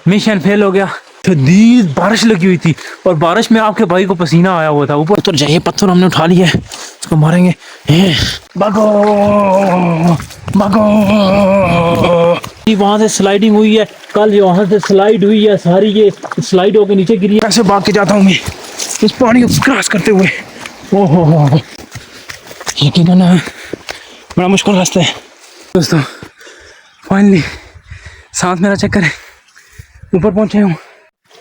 Mission fail हो गया। शदीद बारिश लगी हुई थी और बारिश में आपके भाई को पसीना आया हुआ था। ऊपर उतर जाइए, पत्थर हमने उठा लिया है, उसको मारेंगे। भागो भागो। वहां से स्लाइडिंग हुई है, कल वहां से स्लाइड हुई है सारी, ये स्लाइड होकर नीचे गिरी है। कैसे भाग के जाता हूँ मैं इस पानी को क्रॉस करते हुए। ओहो, यकीनन बड़ा मुश्किल रास्ता है दोस्तों। फाइनली सांस मेरा चेक करें, ऊपर पहुंचे हूँ।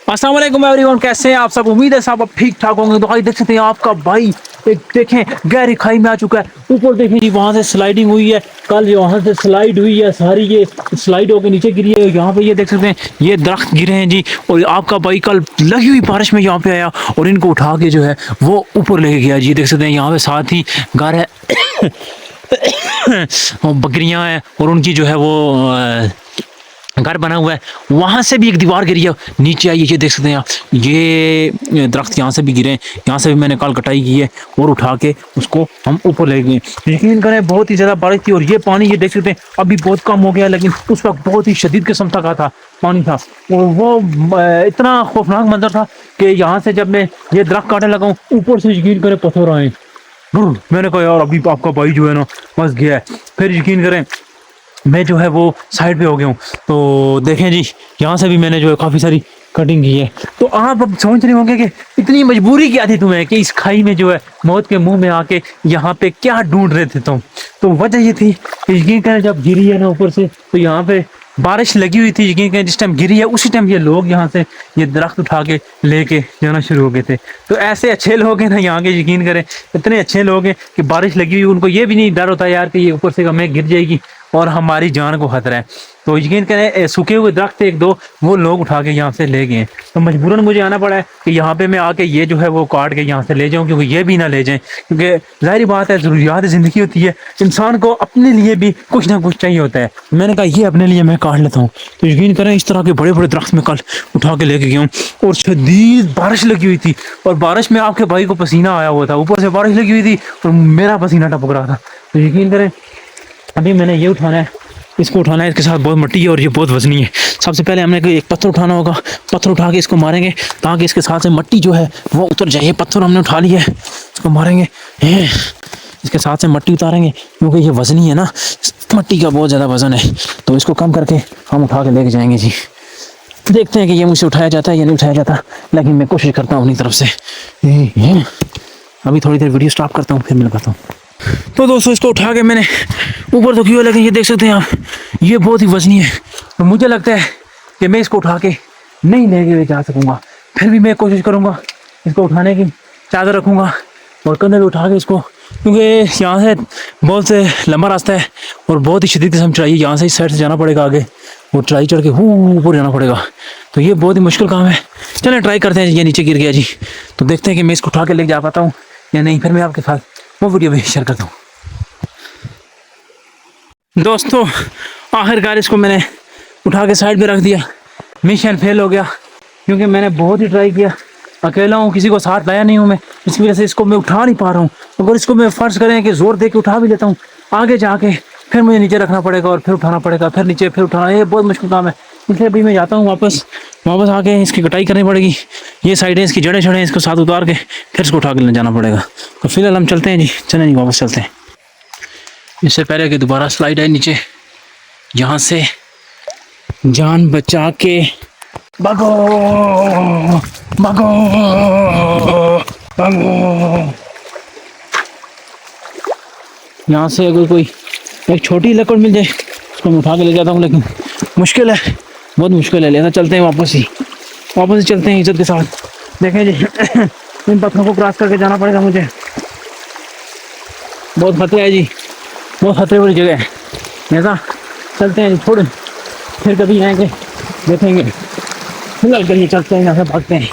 अस्सलाम वालेकुम एवरीवन, कैसे हैं आप सब? उम्मीद है सब अब ठीक ठाक होंगे। तो भाई देख सकते हैं आपका भाई एक देखें गहरी खाई में आ चुका है। ऊपर देखें जी, वहां से स्लाइडिंग हुई है, कल वहां से स्लाइड हुई है सारी, ये स्लाइड होकर नीचे गिरी है। यहाँ पे ये देख सकते हैं ये दरख्त गिरे हैं जी, और आपका भाई कल लगी हुई बारिश में यहाँ पे आया और इनको उठा के जो है वो ऊपर लेके गया जी। देख सकते हैं यहाँ पे साथ ही घर है बकरियां हैं और उनकी जो है वो घर बना हुआ है। वहां से भी एक दीवार गिरी है नीचे आई है, ये देख सकते हैं आप। ये दरख्त यहाँ से भी गिरे हैं, यहाँ से भी मैंने कल कटाई की है और उठा के उसको हम ऊपर ले गए। यकीन करें बहुत ही ज़्यादा बारिश थी और ये पानी ये देख सकते हैं अभी बहुत कम हो गया, लेकिन उस वक्त बहुत ही शदीद किस्म का पानी था और वो इतना खौफनाक मंजर था कि यहाँ से जब मैं ये दरख्त काटने लगा हूँ, ऊपर से यकीन करें पत्थर आए। मैंने कहा यार अभी आपका भाई जो है ना फंस गया है। फिर यकीन करें मैं जो है वो साइड पे हो गया हूँ। तो देखें जी, यहाँ से भी मैंने जो है काफ़ी सारी कटिंग की है। तो आप अब समझ रहे होंगे कि इतनी मजबूरी क्या थी तुम्हें कि इस खाई में जो है मौत के मुंह में आके यहाँ पे क्या ढूंढ रहे थे तुम। तो वजह ये थी कि यकीन करें जब गिरी है ना ऊपर से, तो यहाँ पे बारिश लगी हुई थी। यकीन करें जिस टाइम गिरी है उसी टाइम ये लोग यहाँ से ये दरख्त उठा के लेके जाना शुरू हो गए थे। तो ऐसे अच्छे लोग हैं ना यहाँ के, यकीन करें इतने अच्छे लोग हैं कि बारिश लगी हुई उनको ये भी नहीं डर होता यार कि ये ऊपर से हमें गिर जाएगी और हमारी जान को खतरा है। तो यकीन करें सूखे हुए दरख्त एक दो वो लोग उठा के यहाँ से ले गए। तो मजबूरन मुझे आना पड़ा है कि यहाँ पे मैं आके ये जो है वो काट के यहाँ से ले जाऊँ, क्योंकि ये भी ना ले जाएं, क्योंकि जाहिर बात है ज़रूरियात ज़िंदगी होती है, इंसान को अपने लिए भी कुछ ना कुछ चाहिए होता है। मैंने कहा ये अपने लिए मैं काट लेता हूँ। तो यकीन करें इस तरह के बड़े बड़े दरख्त में कल उठा के लेके गया हूँ और शदीद बारिश लगी हुई थी और बारिश में आपके भाई को पसीना आया हुआ था। ऊपर से बारिश लगी हुई थी और मेरा पसीना टपक रहा था। तो यकीन करें अभी मैंने ये उठाना है, इसको उठाना है, इसके साथ बहुत मिट्टी है और ये बहुत वजनी है। सबसे पहले हमने एक पत्थर उठाना होगा, पत्थर उठा के इसको मारेंगे ताकि इसके साथ से मिट्टी जो है वो उतर जाए। पत्थर हमने उठा लिया है, इसको मारेंगे, इसके साथ से मिट्टी उतारेंगे क्योंकि ये वजनी है ना, मिट्टी का बहुत ज़्यादा वजन है। तो इसको कम करके हम उठा के लेके जाएंगे जी। देखते हैं कि ये मुझसे उठाया जाता है या नहीं उठाया जाता, लेकिन मैं कोशिश करता हूँ अपनी तरफ से। अभी थोड़ी देर वीडियो स्टॉप करता हूँ, फिर मिलता हूँ। तो दोस्तों इसको उठा के मैंने ऊपर तो किया, लेकिन ये देख सकते हैं आप ये बहुत ही वजनी है। तो मुझे लगता है कि मैं इसको उठा के नहीं लेके जा सकूँगा। फिर भी मैं कोशिश करूँगा इसको उठाने की, चादर रखूँगा और कंधे पे उठा के इसको, क्योंकि यहाँ से बहुत से लंबा रास्ता है और बहुत ही शदीद किस्म चढ़ाई है। यहाँ से इस साइड से जाना पड़ेगा आगे और चढ़ाई चढ़ के ऊपर जाना पड़ेगा। तो ये बहुत ही मुश्किल काम है। चलें ट्राई करते हैं। ये नीचे गिर गया जी, तो देखते हैं कि मैं इसको उठा के लेके जा पाता हूँ या नहीं। फिर मैं आपके साथ वो वीडियो भी शेयर करता हूँ। दोस्तों आखिरकार इसको मैंने उठा के साइड पे रख दिया। मिशन फेल हो गया क्योंकि मैंने बहुत ही ट्राई किया, अकेला हूँ, किसी को साथ लाया नहीं हूँ मैं, इसकी वजह से इसको मैं उठा नहीं पा रहा हूँ। अगर इसको मैं फ़र्ज़ करें कि ज़ोर दे के उठा भी लेता हूँ, आगे जाके फिर मुझे नीचे रखना पड़ेगा और फिर उठाना पड़ेगा, फिर नीचे फिर उठाना, ये बहुत मुश्किल काम है। इसलिए अभी मैं जाता हूँ वापस आके इसकी कटाई करनी पड़ेगी। ये साइडें इसकी जड़ें छड़ें इसको साथ उतार के फिर इसको उठा के ले जाना पड़ेगा। तो फिलहाल हम चलते हैं जी, चलें जी वापस चलते हैं। इससे पहले कि दोबारा स्लाइड है नीचे, यहाँ से जान बचा के भागो भागो भागो। यहाँ से अगर कोई एक छोटी लकड़ मिल जाए उसको मैं उठा के ले जाता हूँ, लेकिन मुश्किल है, बहुत मुश्किल है। लेना चलते हैं वापस ही चलते हैं इज्जत के साथ। देखें जी इन पत्थरों को क्रॉस करके जाना पड़ेगा मुझे, बहुत खतरा है जी, बहुत खतरे वाली जगह है। ऐसा चलते हैं, छोड़ फिर कभी आएंगे देखेंगे। फिलहाल कहीं चलते हैं, यहाँ से भागते हैं।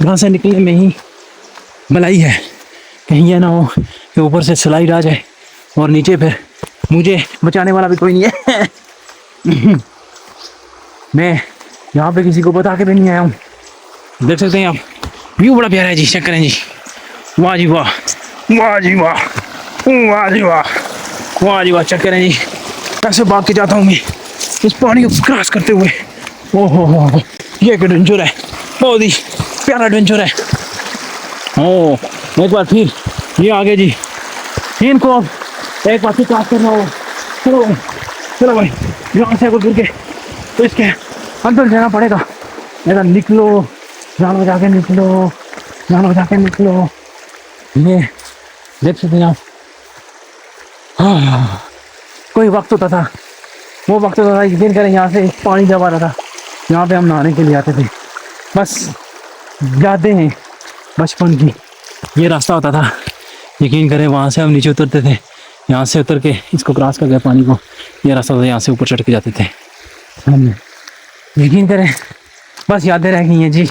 यहाँ से निकलने में ही भलाई है, कहीं ये ना हो कि ऊपर से स्लाइड आ जाए और नीचे फिर मुझे बचाने वाला भी कोई नहीं है। मैं यहाँ पे किसी को बता के भी नहीं आया हूँ। देख सकते हैं आप, व्यू बड़ा प्यारा है जी, चेक करें जी। वाह जी वाह, वाह जी वाह, वाह जी वाह, वाह जी वाह, चेक करें जी। कैसे भाग के जाता हूँ मैं इस पानी को क्रॉस करते हुए। ओहो ये एक एडवेंचर है, बहुत ही प्यारा एडवेंचर है। एक बार फिर ये आगे जी, इनको अब एक बार फिर क्रॉस करना हो। चलो भाई, चलो भाई, यहाँ से गिर के तो इसके अंदर जाना पड़ेगा। मेरा निकलो, जानो जाके निकलो, जानो जाके निकलो। ये देख सकते हैं आप। हाँ, कोई वक्त होता था, वो वक्त होता था यकीन करें, यहाँ से पानी जब आ रहा था, यहाँ पे हम नहाने के लिए आते थे। बस यादें हैं बचपन की। ये रास्ता होता था, यकीन करें, वहाँ से हम नीचे उतरते थे, यहाँ से उतर के इसको क्रॉस कर गए पानी को, ये रास्ता होता था, यहाँ से ऊपर चढ़ के जाते थे हम। यकीन करें बस यादें रह गई हैं जी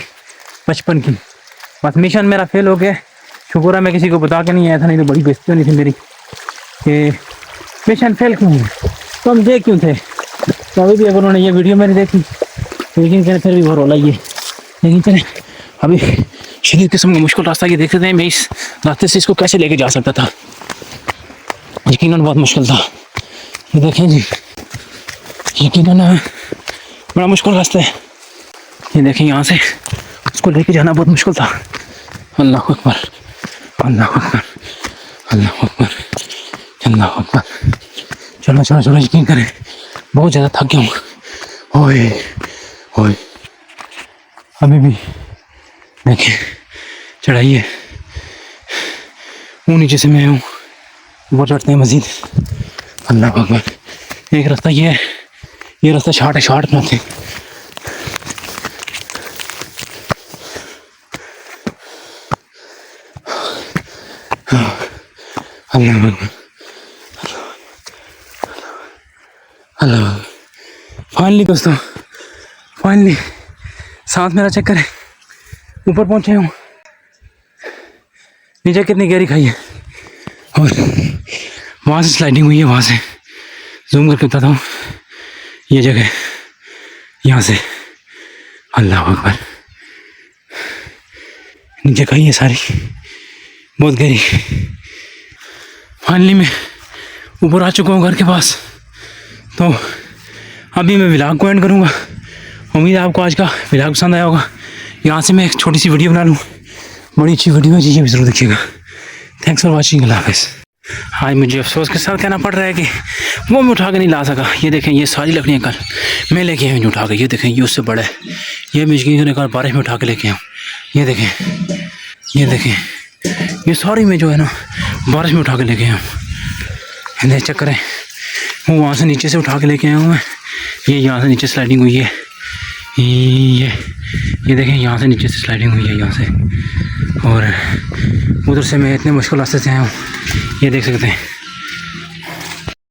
बचपन की। बस मिशन मेरा फेल हो गया, शुक्र है मैं किसी को बता के नहीं आया था, नहीं तो बड़ी बेइज्जती होनी थी मेरी कि मिशन फेल क्यों है, तो हम देख क्यों थे। तो अभी भी अगर उन्होंने ये वीडियो मैंने देखी, लेकिन करें फिर भी वो रोला ये। लेकिन चलें, अभी शरीर किस्म का मुश्किल रास्ता, ये देख सकते हैं मैं इस रास्ते से इसको कैसे लेके जा सकता था, यकीनन बहुत मुश्किल था। ये देखें जी, यकीनन बड़ा मुश्किल रास्ता है। ये देखें, यहाँ से उसको लेके जाना बहुत मुश्किल था। अल्लाह अकबर, अल्लाह अकबर, अल्लाह अकबर, अल्लाह अकबर। चलो चलो चलो, यकीन करें बहुत ज़्यादा थक गया हूँ। ओए ओए, अभी भी देखें चढ़ाई है, वो नीचे से मैं हूँ, वो चढ़ते हैं मजीद। अल्लाह अकबर। एक रास्ता ये है, ये रास्ता शॉर्ट है, शॉर्ट बनाते हैं। अल्लाह अकबर, अल्लाह। फाइनली दोस्तों, फाइनली सांस मेरा चेक करें, ऊपर पहुंचे हूँ। नीचे कितनी गहरी खाई है, और वहाँ से स्लाइडिंग हुई है, वहाँ से जूम करके बताता हूँ ये जगह, यहाँ से। अल्लाह अकबर, नीचे खाई है सारी, बहुत गहरी। फाइनली मैं ऊपर आ चुका हूँ घर के पास। तो अभी मैं व्लॉग को एंड करूँगा। उम्मीद है आपको आज का व्लॉग पसंद आया होगा। यहाँ से मैं एक छोटी सी वीडियो बना लूँ, बड़ी अच्छी वीडियो है जी, ये भी ज़रूर देखिएगा। थैंक्स फॉर वॉचिंग, अल्लाह हाफ़िज़। आज मुझे अफसोस के साथ कहना पड़ रहा है कि वो मैं उठा के नहीं ला सका। ये देखें, ये सारी लकड़ियाँ कल मैं लेके आया हूँ उठा के। ये देखें, ये उससे बड़ा है, ये मैं यकीन कल बारिश में उठा के लेके आऊँ। ये देखें, ये देखें, ये सारी मैं जो है ना बारिश में उठा के लेके आया हूँ। देख चक्कर है, वो वहाँ से नीचे से उठा के लेके आया हूँ मैं। ये यहाँ से नीचे स्लाइडिंग हुई है, ये देखें, यहाँ से नीचे से स्लाइडिंग हुई है यहाँ से, और उधर से मैं इतने मुश्किल रास्ते से आया हूँ, ये देख सकते हैं।